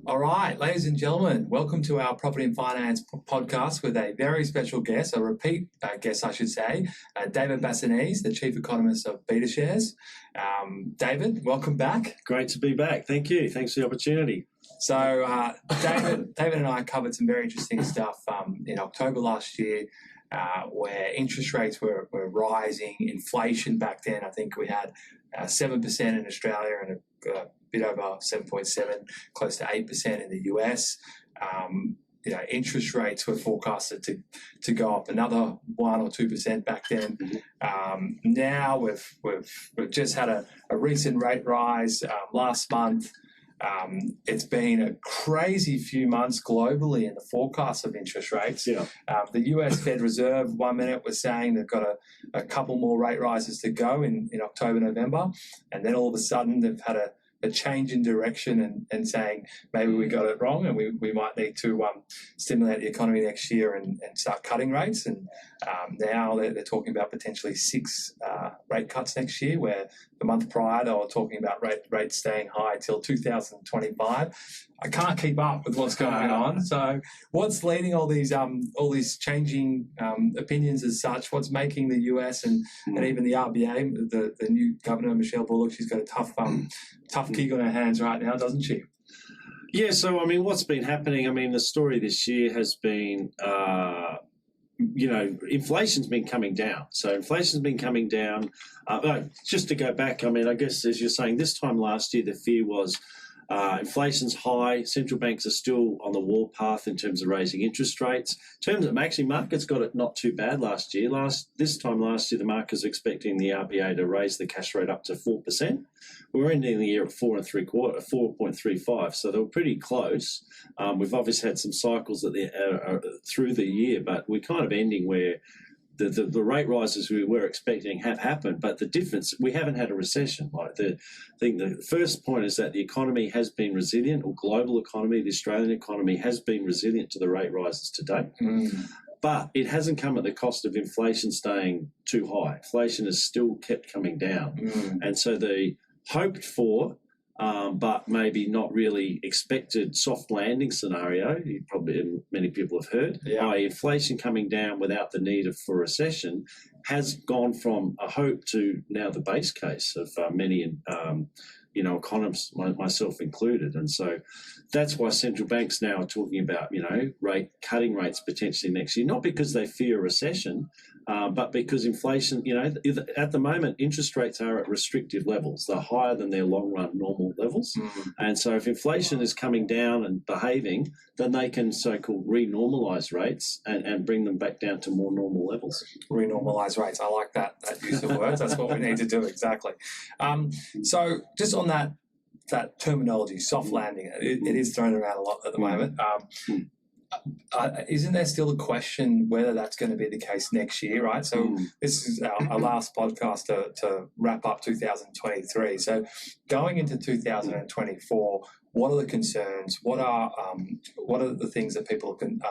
All right, ladies and gentlemen, welcome to our Property and Finance podcast with a very special guest, a repeat guest, I should say, David Bassanese, the Chief Economist of BetaShare's. David, welcome back. Great to be back. Thank you. Thanks for the opportunity. So, David and I covered some very interesting stuff in October last year, where interest rates were rising. Inflation back then, I think we had 7% in Australia and a bit over 7.7, close to 8% in the US. Interest rates were forecasted to go up another 1 or 2% back then. Now we've just had a recent rate rise last month. It's been a crazy few months globally in the forecast of interest rates. The US Fed Reserve 1 minute was saying they've got a couple more rate rises to go in October, November, and then all of a sudden they've had a change in direction and saying maybe we got it wrong and we might need to stimulate the economy next year and start cutting rates. And now they're talking about potentially 6 rate cuts next year, where the month prior they were talking about rates staying high till 2025. I can't keep up with what's going on. So what's leading all these changing opinions as such? What's making the US and even the RBA, the new governor, Michelle Bullock, she's got a tough gig on her hands right now, doesn't she? Yeah, so, what's been happening, the story this year has been, inflation's been coming down. So inflation's been coming down. Just to go back, I guess, as you're saying, this time last year, the fear was inflation's high. Central banks are still on the warpath in terms of raising interest rates. In terms of markets got it not too bad last year. This time last year, the markets were expecting the RBA to raise the cash rate up to 4%. We're ending the year at 4.35. So they were pretty close. We've obviously had some cycles through the year, but we're kind of ending where the rate rises we were expecting have happened, but the difference, we haven't had a recession. The first point is that the economy has been resilient, or global economy, the Australian economy has been resilient to the rate rises to date. But it hasn't come at the cost of inflation staying too high. Inflation has still kept coming down. And so the hoped for, but maybe not really expected soft landing scenario, many people have heard, by inflation coming down without the need for a recession, has gone from a hope to now the base case of many economists, myself included. And so that's why central banks now are talking about, cutting rates potentially next year, not because they fear a recession, but because inflation, at the moment, interest rates are at restrictive levels. They're higher than their long-run normal levels. And so if inflation is coming down and behaving, then they can so-called re-normalise rates and bring them back down to more normal levels. Re-normalise rates. I like that use of words. That's what we need to do, exactly. So just on that terminology, soft landing, it is thrown around a lot at the moment. Isn't there still a question whether that's going to be the case next year, right? So this is our last podcast to wrap up 2023. So going into 2024, what are the concerns? What are the things that people can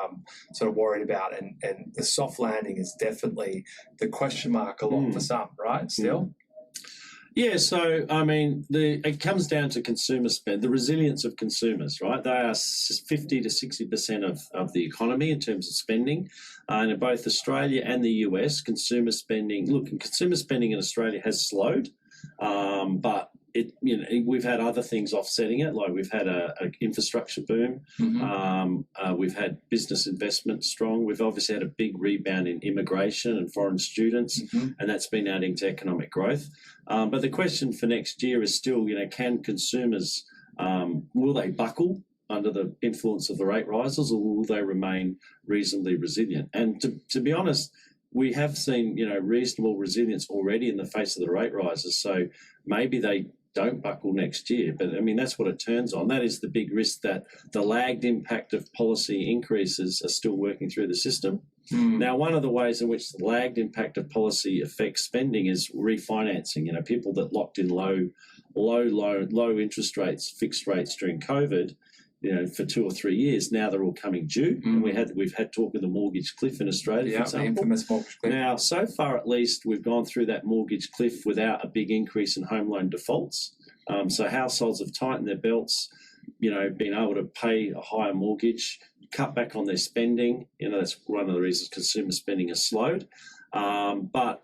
sort of worried about? And the soft landing is definitely the question mark along for some, right? Still. Yeah, so, it comes down to consumer spend, the resilience of consumers, right? They are 50 to 60% of the economy in terms of spending. And in both Australia and the US, consumer spending in Australia has slowed, but we've had other things offsetting it, like we've had an infrastructure boom, we've had business investment strong, we've obviously had a big rebound in immigration and foreign students, and that's been adding to economic growth. But the question for next year is still, can consumers, will they buckle under the influence of the rate rises, or will they remain reasonably resilient? And to be honest, we have seen, reasonable resilience already in the face of the rate rises. So maybe they don't buckle next year. But, that's what it turns on. That is the big risk, that the lagged impact of policy increases are still working through the system. Now, one of the ways in which the lagged impact of policy affects spending is refinancing. People that locked in low interest rates, fixed rates during COVID, for 2 or 3 years, now they're all coming due. And we've had talk of the mortgage cliff in Australia, for example. The infamous mortgage cliff. Now, so far at least, we've gone through that mortgage cliff without a big increase in home loan defaults. So households have tightened their belts. being able to pay a higher mortgage, cut back on their spending. That's one of the reasons consumer spending has slowed. But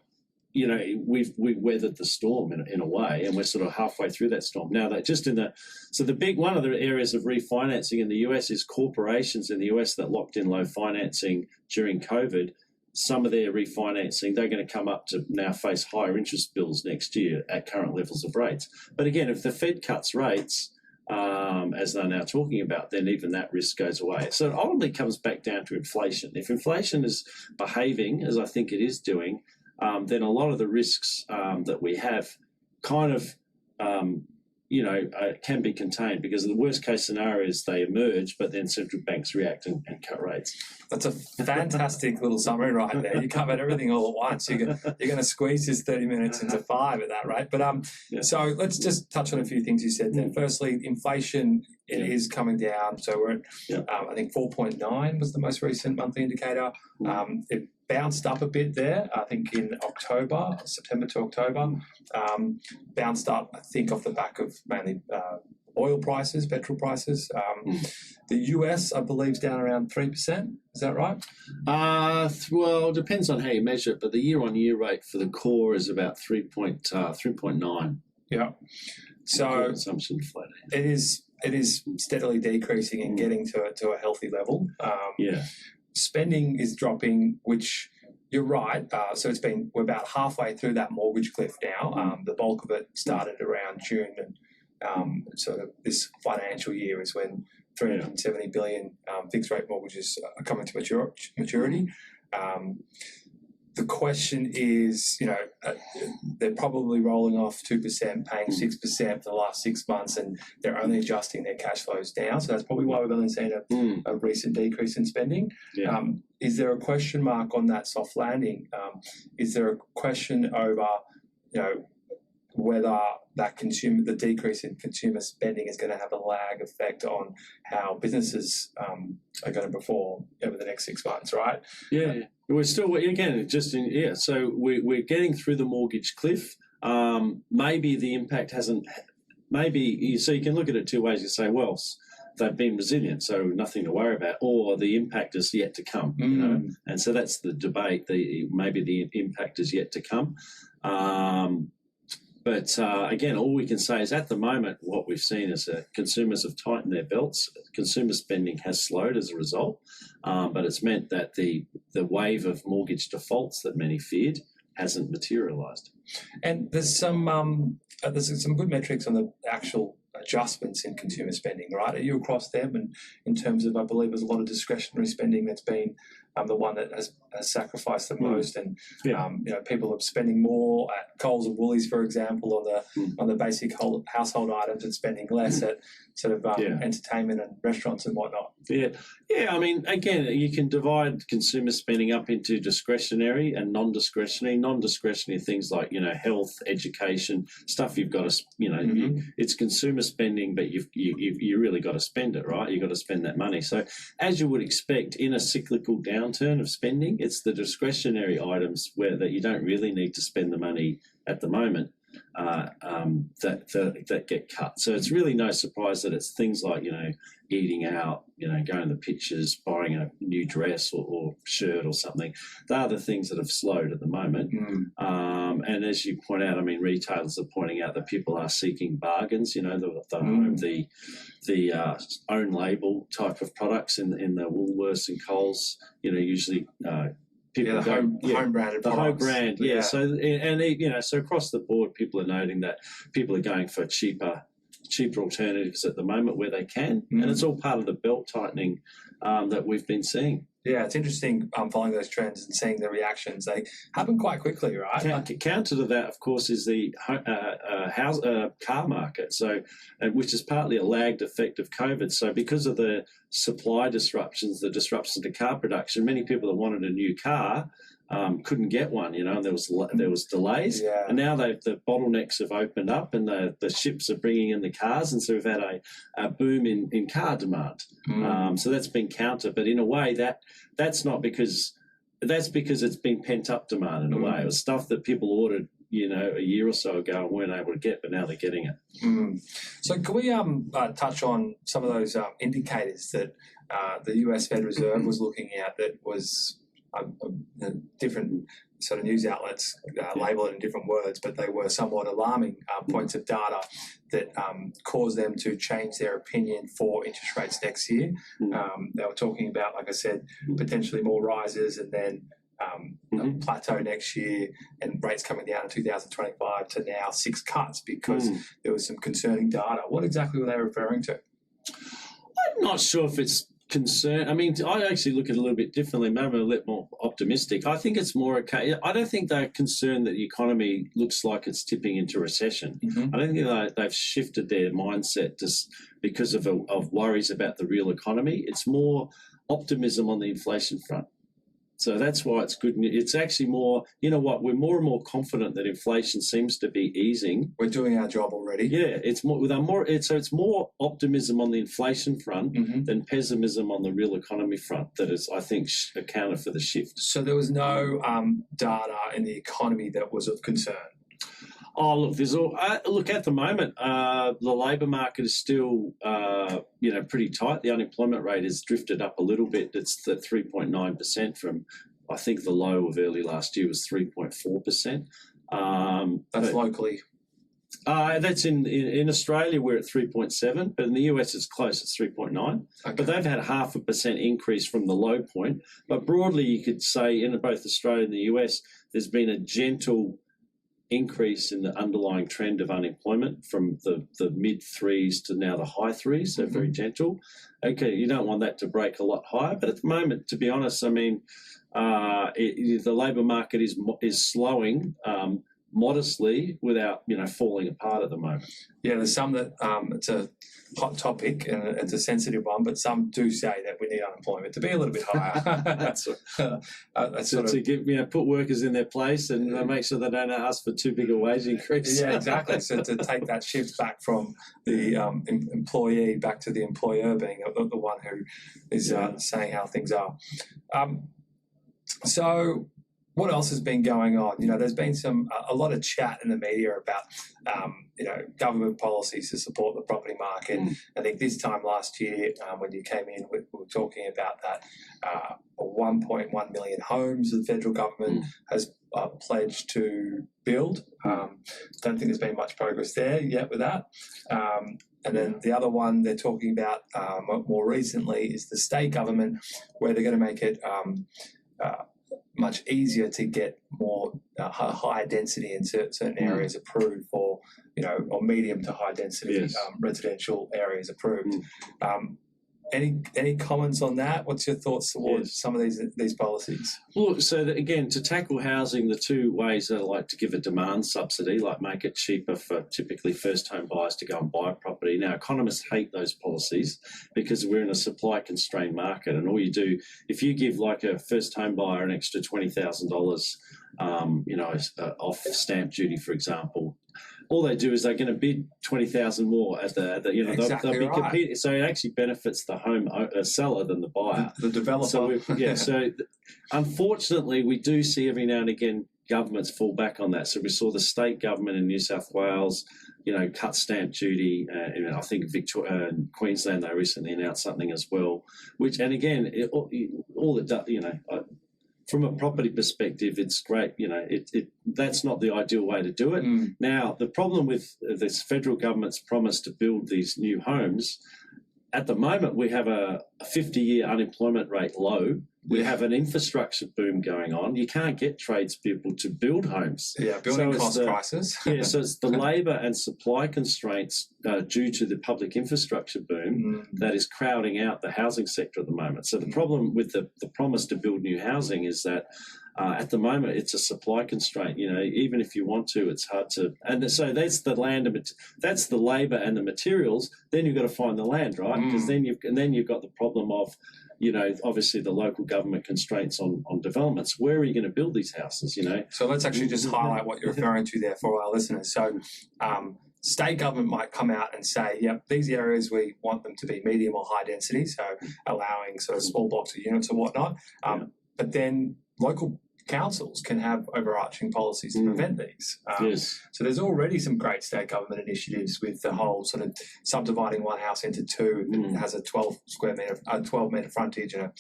we've weathered the storm in a way, and we're sort of halfway through that storm now. That just the big one of the areas of refinancing in the US is corporations in the US that locked in low financing during COVID. Some of their refinancing, they're going to come up to now face higher interest bills next year at current levels of rates. But again, if the Fed cuts rates, as they're now talking about, then even that risk goes away. So it ultimately comes back down to inflation. If inflation is behaving as I think it is doing, then a lot of the risks that we have kind of, can be contained, because the worst case scenario is they emerge, but then central banks react and cut rates. That's a fantastic little summary right there. You covered everything all at once. You're going to squeeze this 30 minutes into 5 at that rate. But so let's just touch on a few things you said there. Firstly, inflation is coming down. So we're at, I think 4.9 was the most recent monthly indicator. It bounced up a bit there, I think in October, September to October. Bounced up, I think, off the back of mainly oil prices, petrol prices. The US, I believe, is down around 3%. Is that right? Well, it depends on how you measure it, but the year-on-year rate for the core is about 3.9. Yeah. So consumption flat. It is steadily decreasing and getting to a healthy level. Spending is dropping, which you're right. So we're about halfway through that mortgage cliff now. The bulk of it started around June, and sort of this financial year is when 370 billion fixed rate mortgages are coming to maturity. The question is, they're probably rolling off 2%, paying 6% for the last 6 months, and they're only adjusting their cash flows down. So that's probably why we've only seen a recent decrease in spending. Is there a question mark on that soft landing? Is there a question over, whether the decrease in consumer spending is going to have a lag effect on how businesses are going to perform over the next 6 months, right? We're still, again, so we're getting through the mortgage cliff. Maybe the impact hasn't, so you can look at it two ways. You say, well, they've been resilient, so nothing to worry about, or the impact is yet to come, and so that's the debate. Maybe the impact is yet to come. But again, all we can say is at the moment what we've seen is that consumers have tightened their belts. Consumer spending has slowed as a result, but it's meant that the wave of mortgage defaults that many feared hasn't materialised. And there's some good metrics on the actual adjustments in consumer spending, right? Are you across them? And in terms of, I believe there's a lot of discretionary spending that's been the one that has sacrificed the most, and people are spending more at Coles and Woolies, for example, on the basic household items, and spending less at sort of entertainment and restaurants and whatnot. I mean, again, you can divide consumer spending up into discretionary and non-discretionary. Non-discretionary things like health, education, stuff you've got to it's consumer spending, but you really got to spend it, right? You've got to spend that money. So as you would expect in a cyclical downturn of spending, it's the discretionary items that you don't really need to spend the money at the moment that get cut. So it's really no surprise that it's things like eating out, going to the pictures, buying a new dress or shirt or something. They are the things that have slowed at the moment. And as you point out, I mean, retailers are pointing out that people are seeking bargains. The own label type of products in the Woolworths and Coles. Usually. People home branded products. Home brand, So across the board, people are noting that people are going for cheaper alternatives at the moment where they can, and it's all part of the belt tightening that we've been seeing. Yeah, it's interesting following those trends and seeing the reactions. They happen quite quickly, right? Counter to that, of course, is the car market, which is partly a lagged effect of COVID. So because of the supply disruptions, the disruptions to car production, many people that wanted a new car couldn't get one, and there was delays. And now the bottlenecks have opened up, and the ships are bringing in the cars, and so we've had a boom in car demand. So that's been countered, but in a way that's not because it's been pent up demand in a way. It was stuff that people ordered a year or so ago and weren't able to get, but now they're getting it. So can we touch on some of those indicators that the US Fed Reserve was looking at that was different sort of news outlets label it in different words, but they were somewhat alarming points of data that caused them to change their opinion for interest rates next year. They were talking about, like I said, potentially more rises and then plateau next year and rates coming down in 2025 to now 6 cuts because there was some concerning data. What exactly were they referring to? I'm not sure if it's concern. I mean, I actually look at it a little bit differently, maybe a little more optimistic. I think it's more okay. I don't think they're concerned that the economy looks like it's tipping into recession. I don't think they've shifted their mindset just because of worries about the real economy. It's more optimism on the inflation front. So that's why it's good. It's actually more, we're more and more confident that inflation seems to be easing. We're doing our job already. Yeah, it's more so it's more optimism on the inflation front than pessimism on the real economy front that is, I think, accounted for the shift. So there was no data in the economy that was of concern. Oh, look, look, at the moment, the labour market is still, pretty tight. The unemployment rate has drifted up a little bit. It's at 3.9% from, I think the low of early last year was 3.4%. That's locally. That's in Australia, we're at 3.7, but in the US it's close, it's 3.9. Okay. But they've had 0.5% increase from the low point. But broadly, you could say in both Australia and the US, there's been a gentle increase in the underlying trend of unemployment from the mid threes to now the high threes, so very gentle. Okay, you don't want that to break a lot higher, but at the moment, to be honest, I mean, the labour market is slowing modestly without falling apart at the moment. Yeah, there's some that it's a hot topic and it's a sensitive one, but some do say that we need unemployment to be a little bit higher. That's to give, put workers in their place and make sure they don't ask for too big a wage increase. Yeah, exactly. So to take that shift back from the employee back to the employer being the one who is saying how things are. So what else has been going on? There's been a lot of chat in the media about, government policies to support the property market. I think this time last year, when you came in, we were talking about that 1.1 million homes the federal government has pledged to build. Don't think there's been much progress there yet with that. And then the other one they're talking about more recently is the state government, where they're going to make it much easier to get more high density in certain areas approved for, or medium to high density residential areas approved. Any comments on that? What's your thoughts towards some of these policies? Well, so that, again, to tackle housing, the two ways that I like to give a demand subsidy, like make it cheaper for typically first-home buyers to go and buy a property. Now, economists hate those policies because we're in a supply-constrained market, and all you do, if you give like a first-home buyer an extra $20,000, off stamp duty, for example, all they do is they're going to bid 20,000 more at they'll be competing. So it actually benefits the home seller than the buyer, the developer. So unfortunately, we do see every now and again governments fall back on that. So we saw the state government in New South Wales, cut stamp duty. I think Victoria and Queensland, they recently announced something as well. Which, and again, all it does, from a property perspective, it's great. That's not the ideal way to do it. Now, the problem with this federal government's promise to build these new homes, at the moment we have a 50-year unemployment rate low. We have an infrastructure boom going on. You can't get tradespeople to build homes. Yeah, building cost crisis. So it's the labour and supply constraints due to the public infrastructure boom that is crowding out the housing sector at the moment. So the problem with the promise to build new housing is that at the moment it's a supply constraint. Even if you want to, it's hard to. And so that's the land, that's the labour and the materials. Then you've got to find the land, right? Because then you've got the problem of, obviously the local government constraints on developments. Where are you going to build these houses, So let's actually just highlight what you're referring to there for our listeners. So state government might come out and say, these areas we want them to be medium or high density, so allowing sort of small blocks of units or whatnot. But then local councils can have overarching policies to prevent these. Yes. So there's already some great state government initiatives with the whole sort of subdividing one house into two that has a 12 metre frontage and a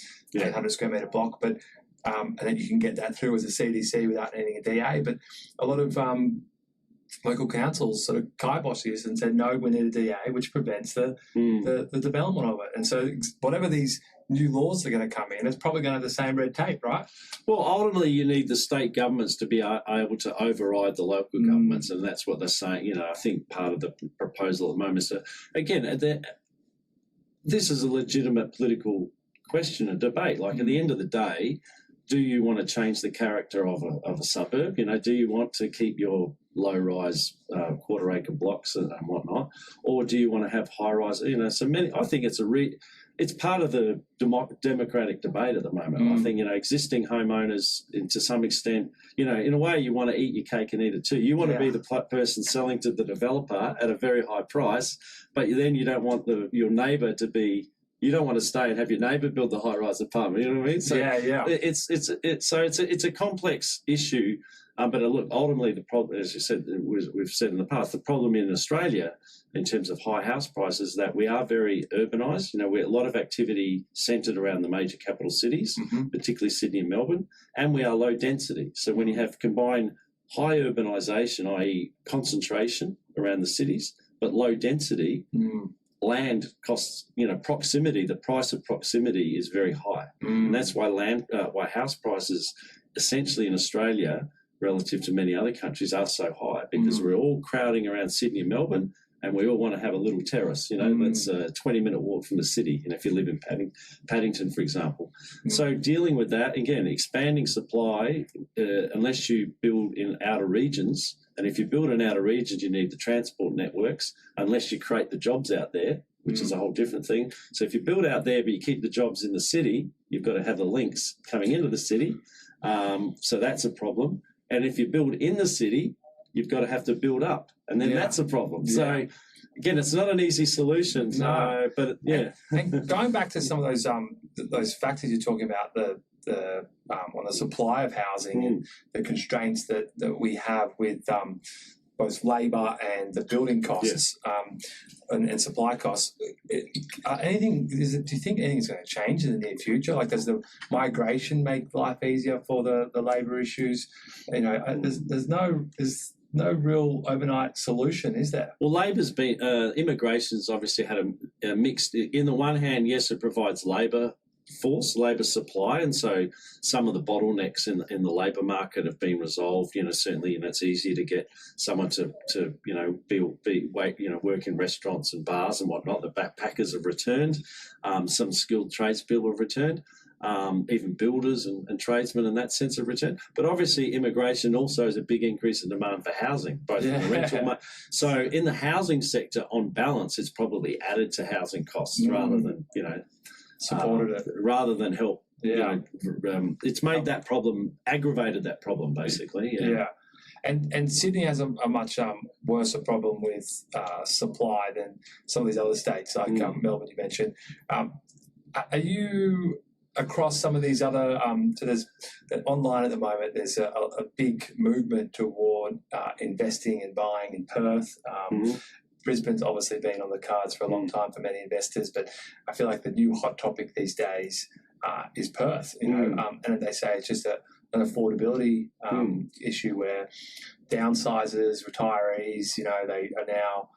800 square metre block, but and then you can get that through as a CDC without needing a DA. But a lot of local councils sort of kiboshed this and said, no, we need a DA, which prevents the development of it. And so whatever these new laws are going to come in, it's probably going to have the same red tape, right? Well, ultimately, you need the state governments to be able to override the local governments, and that's what they're saying. You know, I think part of the proposal at the moment is that, again, this is a legitimate political question and debate. Like, at the end of the day, do you want to change the character of a suburb? You know, do you want to keep your low-rise quarter-acre blocks and whatnot, or do you want to have high-rise? You know, so many. I think it's part of the democratic debate at the moment. I think, you know, existing homeowners, to some extent, you know, in a way, you want to eat your cake and eat it too. You want to be the person selling to the developer at a very high price, but then you don't want your neighbour to be. You don't want to stay and have your neighbour build the high-rise apartment. You know what I mean? So it's a complex issue. But look, ultimately, the problem, as you said, we've said in the past, the problem in Australia in terms of high house prices is that we are very urbanised. You know, we're a lot of activity centred around the major capital cities, particularly Sydney and Melbourne, and we are low density. So when you have combined high urbanisation, i.e. concentration around the cities, but low density, land costs, you know, proximity, the price of proximity is very high. And that's why why house prices essentially in Australia relative to many other countries are so high, because we're all crowding around Sydney and Melbourne and we all want to have a little terrace, you know, that's a 20-minute walk from the city, you know, if you live in Paddington, for example. So dealing with that, again, expanding supply, unless you build in outer regions, and if you build in outer regions, you need the transport networks, unless you create the jobs out there, which is a whole different thing. So if you build out there but you keep the jobs in the city, you've got to have the links coming into the city. So that's a problem. And if you build in the city, you've got to have to build up, and then that's a problem. So again, it's not an easy solution. No. But yeah. And going back to some of those factors you're talking about, on the supply of housing and the constraints that we have with both labour and the building costs and supply costs. Do you think anything's going to change in the near future? Like, does the migration make life easier for the labour issues? You know, there's no real overnight solution, is there? Well, Labor's been immigration's obviously had a mixed. In the one hand, yes, it provides labour supply, and so some of the bottlenecks in the labour market have been resolved. You know, certainly, you know, it's easier to get someone to you know work in restaurants and bars and whatnot. The backpackers have returned. Some skilled tradespeople have returned. Even builders and tradesmen in that sense have returned. But obviously immigration also is a big increase in demand for housing, both in the rental market. So in the housing sector, on balance, it's probably added to housing costs rather than, you know, supported it. Rather than help. You know, it's made that problem, aggravated that problem, basically. Yeah. And Sydney has a much worse problem with supply than some of these other states, like Melbourne you mentioned. Are you across some of these other, so there's online at the moment, there's a big movement toward investing and buying in Perth. Brisbane's obviously been on the cards for a long time for many investors, but I feel like the new hot topic these days is Perth, you know, and they say it's just an affordability issue where downsizers, retirees, you know, they are now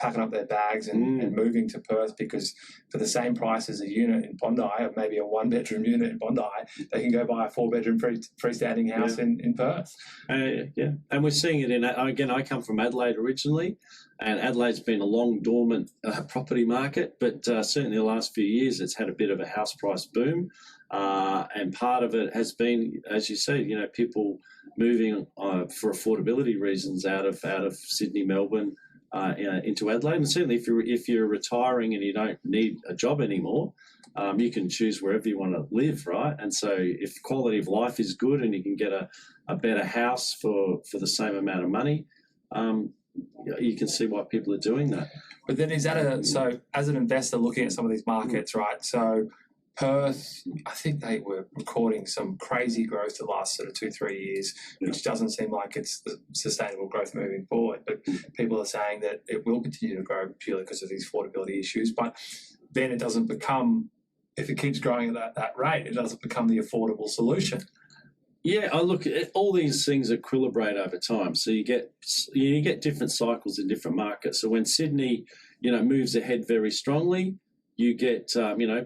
packing up their bags and moving to Perth, because for the same price as a unit in Bondi, or maybe a one-bedroom unit in Bondi, they can go buy a four-bedroom freestanding house in Perth. And we're seeing it again, I come from Adelaide originally, and Adelaide's been a long dormant property market, but certainly the last few years it's had a bit of a house price boom, and part of it has been, as you say, you know, people moving for affordability reasons out of Sydney, Melbourne, into Adelaide. And certainly if you're retiring and you don't need a job anymore, you can choose wherever you want to live, right? And so if quality of life is good and you can get a better house for the same amount of money, you can see why people are doing that. But then is that so as an investor looking at some of these markets, right? So Perth, I think they were recording some crazy growth the last sort of 2-3 years, which doesn't seem like it's sustainable growth moving forward. But people are saying that it will continue to grow purely because of these affordability issues. But then it doesn't become, if it keeps growing at that rate, it doesn't become the affordable solution. Yeah, I look at all these things equilibrate over time. So you get different cycles in different markets. So when Sydney, moves ahead very strongly, you get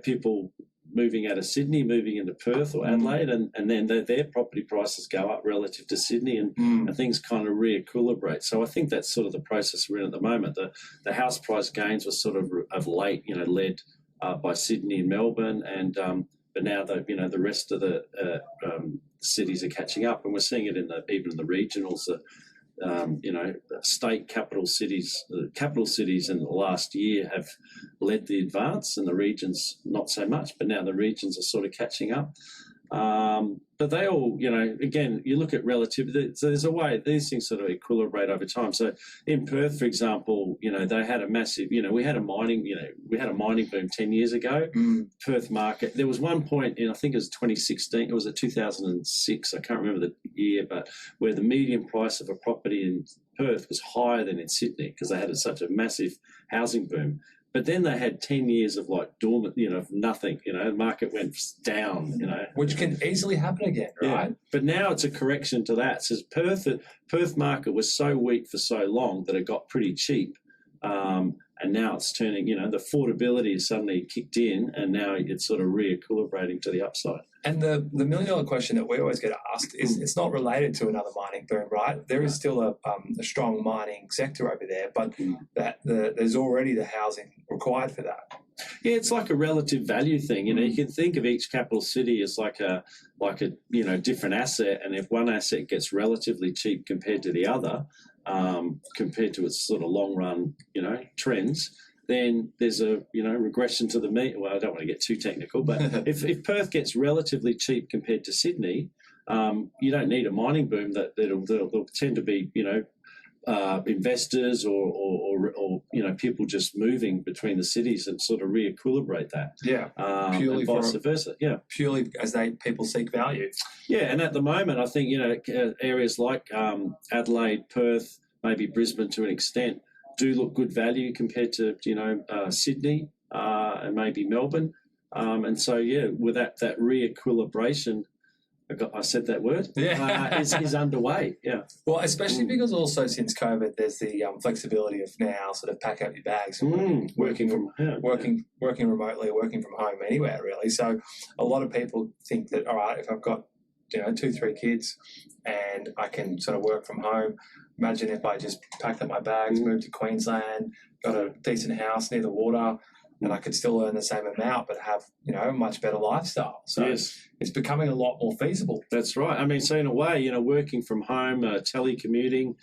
people moving out of Sydney, moving into Perth or Adelaide, and then their property prices go up relative to Sydney, and things kind of re-equilibrate. So I think that's sort of the process we're in at the moment. The house price gains were sort of late, led by Sydney and Melbourne, and but now the rest of the cities are catching up, and we're seeing it even in the regionals. State capital cities in the last year have led the advance, and the regions not so much. But now the regions are sort of catching up. But they all, again, you look at relativity. So there's a way these things sort of equilibrate over time. So in Perth, for example, they had a massive, we had a mining boom 10 years ago. Perth market. There was one point in, I think it was 2016. It was 2006. I can't remember the year, but where the median price of a property in Perth was higher than in Sydney because they had such a massive housing boom. But then they had 10 years of dormant, of nothing, the market went down, Which can easily happen again, right? Yeah. But now it's a correction to that. So Perth market was so weak for so long that it got pretty cheap. And now it's turning, the affordability has suddenly kicked in, and now it's sort of re-equilibrating to the upside. And the $1 million question that we always get asked is, it's not related to another mining boom, right? There is still a strong mining sector over there, but there's already the housing required for that. Yeah, it's like a relative value thing. You can think of each capital city as like a different asset, and if one asset gets relatively cheap compared to the other, compared to its sort of long run, trends, then there's a regression to the mean. Well, I don't want to get too technical, but if Perth gets relatively cheap compared to Sydney, you don't need a mining boom. That'll tend to be investors or people just moving between the cities and sort of re-equilibrate that. Yeah, purely and vice versa. Yeah, purely as people seek value. Yeah, and at the moment, I think areas like Adelaide, Perth, maybe Brisbane to an extent, do look good value compared to Sydney and maybe Melbourne, and so with that re-equilibration. I said that word. Yeah, is underway. Yeah. Well, especially because also since COVID, there's the flexibility of now sort of pack up your bags and working remotely, working from home anywhere really. So a lot of people think that, all right, if I've got 2-3 kids and I can sort of work from home, imagine if I just packed up my bags, moved to Queensland, got a decent house near the water, and I could still earn the same amount but have, a much better lifestyle. So it's becoming a lot more feasible. That's right. I mean, so in a way, working from home, telecommuting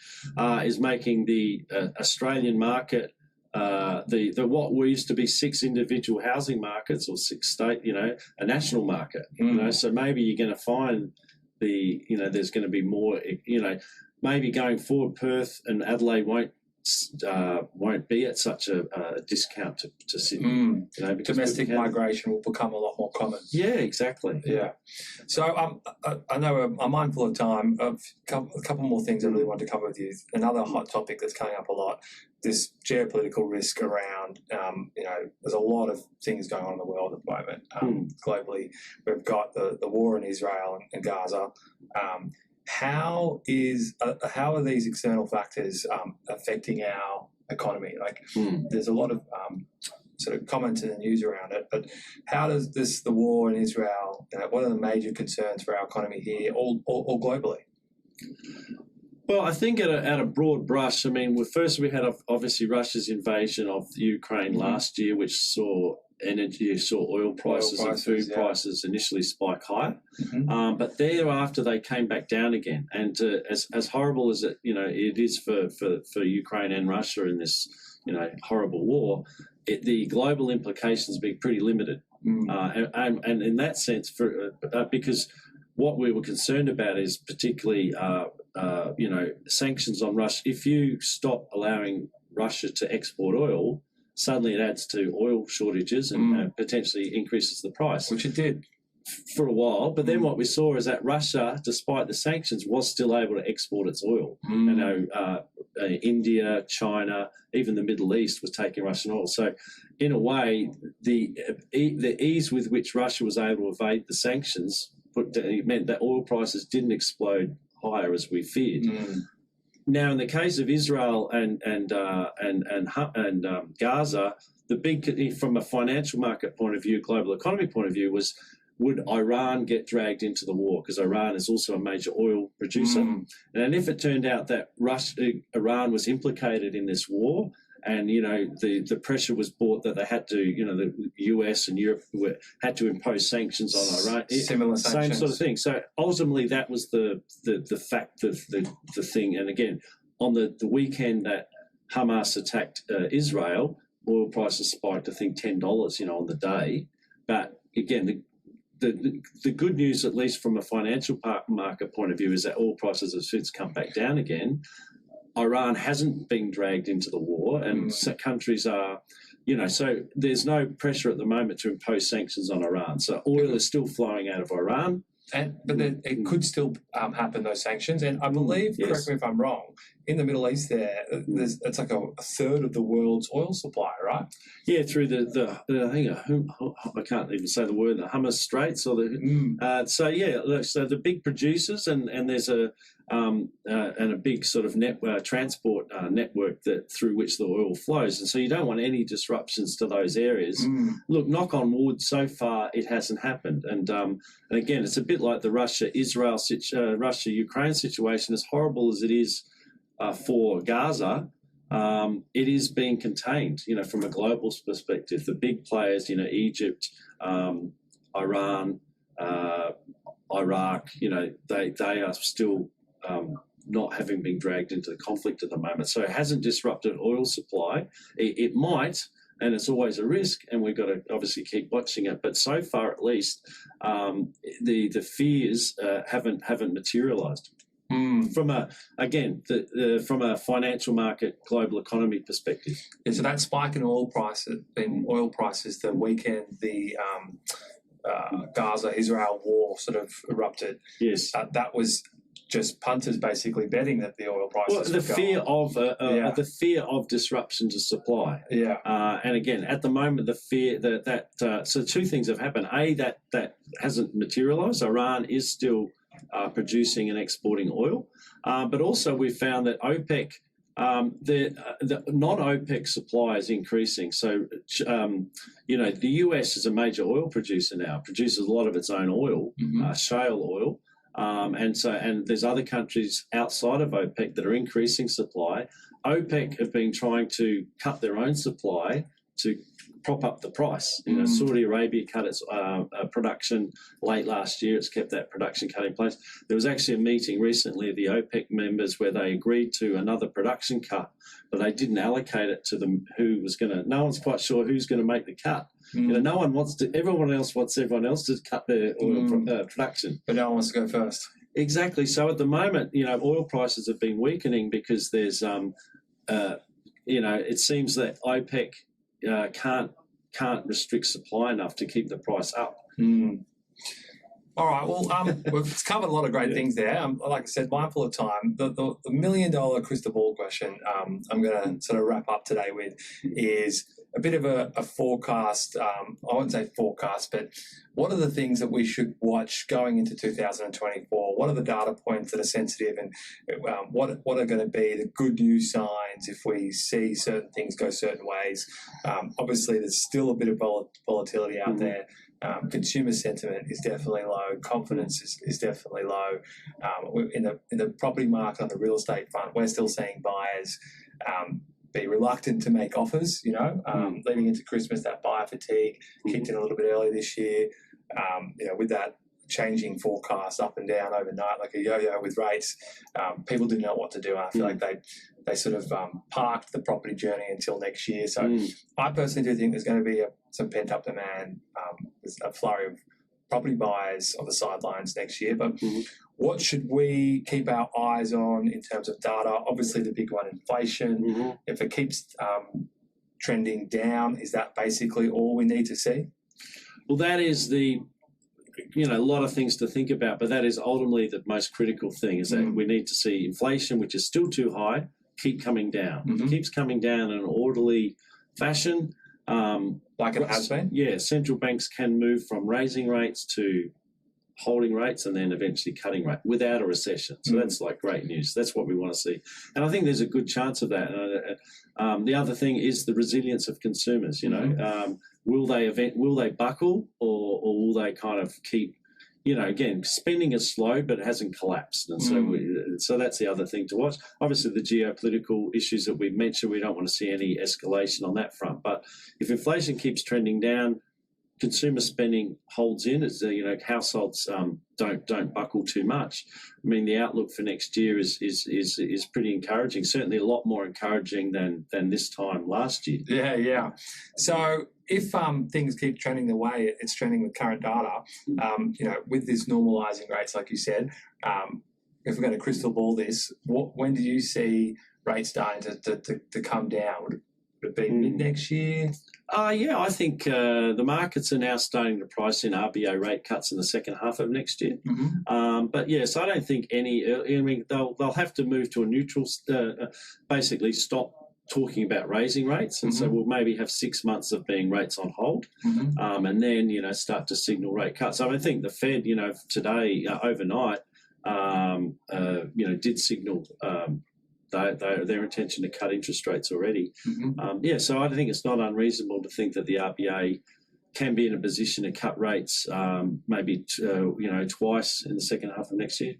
is making the Australian market the what used to be 6 individual housing markets or 6 state, a national market. So maybe you're going to find there's going to be more, maybe going forward, Perth and Adelaide won't be at such a discount to Sydney. Domestic migration will become a lot more common. Yeah, exactly. Yeah. So I know I'm mindful of time. A couple more things I really want to cover with you. Another hot topic that's coming up a lot, this geopolitical risk around, there's a lot of things going on in the world at the moment. Globally, we've got the war in Israel and Gaza. How are these external factors affecting our economy? There's a lot of sort of comments in the news around it, but how does the war in Israel, what are the major concerns for our economy here or globally? Well, I think at a broad brush, I mean, first we had obviously Russia's invasion of Ukraine last year, which saw oil prices and food prices initially spike high, but thereafter they came back down again. And as horrible as it is for Ukraine and Russia in this horrible war, the global implications have been pretty limited. And in that sense, because what we were concerned about is particularly sanctions on Russia. If you stop allowing Russia to export oil, suddenly it adds to oil shortages and potentially increases the price. Which it did. For a while, but then what we saw is that Russia, despite the sanctions, was still able to export its oil. You know, India, China, even the Middle East was taking Russian oil. So, in a way, the ease with which Russia was able to evade the sanctions meant that oil prices didn't explode higher as we feared. Now, in the case of Israel and Gaza, the big, from a financial market point of view, global economy point of view, was would Iran get dragged into the war? Because Iran is also a major oil producer. And if it turned out that Iran was implicated in this war, and, you know, the pressure was brought that they had to, you know, the US and Europe had to impose sanctions on Iran. Similar sanctions. Same sort of thing. So ultimately that was the fact of the thing. And again, on the weekend that Hamas attacked Israel, oil prices spiked, I think, $10, you know, on the day. But again, the good news, at least from a financial market point of view, is that oil prices have since come back down again. Iran hasn't been dragged into the war, and countries are, you know, so there's no pressure at the moment to impose sanctions on Iran. So oil is still flowing out of Iran. But then it could still happen, those sanctions. And I believe, correct me if I'm wrong, in the Middle East it's like a third of the world's oil supply, right? Yeah, through I think I can't even say the word, the Hummus Straits or the so the big producers and there's a big sort of transport network that through which the oil flows, and so you don't want any disruptions to those areas. Look, knock on wood, so far it hasn't happened, and again, it's a bit like the Russia-Ukraine situation. As horrible as it is for Gaza, it is being contained, you know, from a global perspective. The big players, you know, Egypt, Iran, Iraq, you know, they are still not having been dragged into the conflict at the moment. So it hasn't disrupted oil supply. It might, and it's always a risk, and we've got to obviously keep watching it. But so far, at least, the fears haven't materialised. From a financial market, global economy perspective. Yeah, so that spike in oil prices, the weekend the Gaza-Israel war sort of erupted. Yes, that was just punters basically betting that the oil prices. Well, the fear of disruption to supply. Yeah, and again, at the moment, the fear that so two things have happened. That hasn't materialised. Iran is still producing and exporting oil, but also we've found that OPEC, the non-OPEC supply is increasing. So, you know, the US is a major oil producer now, produces a lot of its own oil, shale oil, and there's other countries outside of OPEC that are increasing supply. OPEC have been trying to cut their own supply to prop up the price. You know, Saudi Arabia cut its production late last year. It's kept that production cut in place. There was actually a meeting recently of the OPEC members where they agreed to another production cut, but they didn't allocate it to them. No one's quite sure who's going to make the cut. You know, no one wants to. Everyone else wants everyone else to cut their oil production, but no one wants to go first. Exactly. So at the moment, you know, oil prices have been weakening because there's, you know, it seems that OPEC can't restrict supply enough to keep the price up. All right. Well, we've covered a lot of great things there. Like I said, mindful of time. The $1 million crystal ball question I'm going to sort of wrap up today with is a bit of a forecast. I wouldn't say forecast, but what are the things that we should watch going into 2024? What are the data points that are sensitive, and what are going to be the good news signs if we see certain things go certain ways? Obviously, there's still a bit of volatility out there. Consumer sentiment is definitely low. Confidence is definitely low. In the property market, on the real estate front, we're still seeing buyers be reluctant to make offers. You know, leading into Christmas, that buyer fatigue kicked in a little bit early this year. You know, with that changing forecast up and down overnight, like a yo-yo with rates, people didn't know what to do. I feel like they sort of parked the property journey until next year. So I personally do think there's going to be some pent-up demand. There's a flurry of property buyers on the sidelines next year. But what should we keep our eyes on in terms of data? Obviously, the big one, inflation. If it keeps trending down. Is that basically all we need to see? Well, that is a lot of things to think about, but that is ultimately the most critical thing, is that we need to see inflation, which is still too high, keep coming down. It keeps coming down in an orderly fashion. Like it has been? Yeah, central banks can move from raising rates to holding rates and then eventually cutting rate without a recession. So that's like great news. That's what we want to see. And I think there's a good chance of that. The other thing is the resilience of consumers. Will they buckle, or will they kind of keep, again, spending is slow, but it hasn't collapsed. And so that's the other thing to watch. Obviously, the geopolitical issues that we've mentioned, we don't want to see any escalation on that front. But if inflation keeps trending down, consumer spending holds in, as households don't buckle too much. I mean, the outlook for next year is pretty encouraging. Certainly, a lot more encouraging than this time last year. Yeah. So if things keep trending the way it's trending with current data, with this normalising rates, like you said, if we're going to crystal ball this, when do you see rates starting to come down? Would it be mid next year? I think the markets are now starting to price in RBA rate cuts in the second half of next year. But yes, I don't think any. I mean, they'll have to move to a neutral, basically stop talking about raising rates, and so we'll maybe have 6 months of being rates on hold, and then start to signal rate cuts. I think the Fed, today overnight, did signal. Their intention to cut interest rates already. So I think it's not unreasonable to think that the RBA can be in a position to cut rates maybe twice in the second half of next year.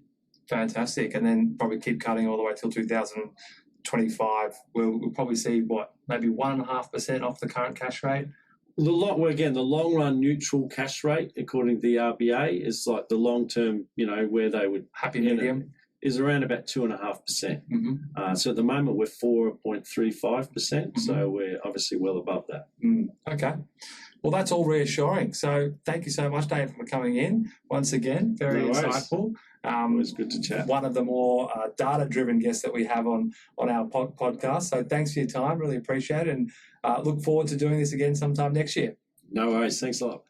Fantastic. And then probably keep cutting all the way till 2025. We'll probably see, maybe 1.5% off the current cash rate? The long run neutral cash rate, according to the RBA, is like the long term, where they would... Happy medium? Is around about 2.5%. So at the moment we're 4.35%. So we're obviously well above that. Okay. Well, that's all reassuring. So thank you so much, Dave, for coming in once again. Very insightful. It was good to chat. One of the more data-driven guests that we have on our podcast. So thanks for your time. Really appreciate it, and look forward to doing this again sometime next year. No worries. Thanks a lot.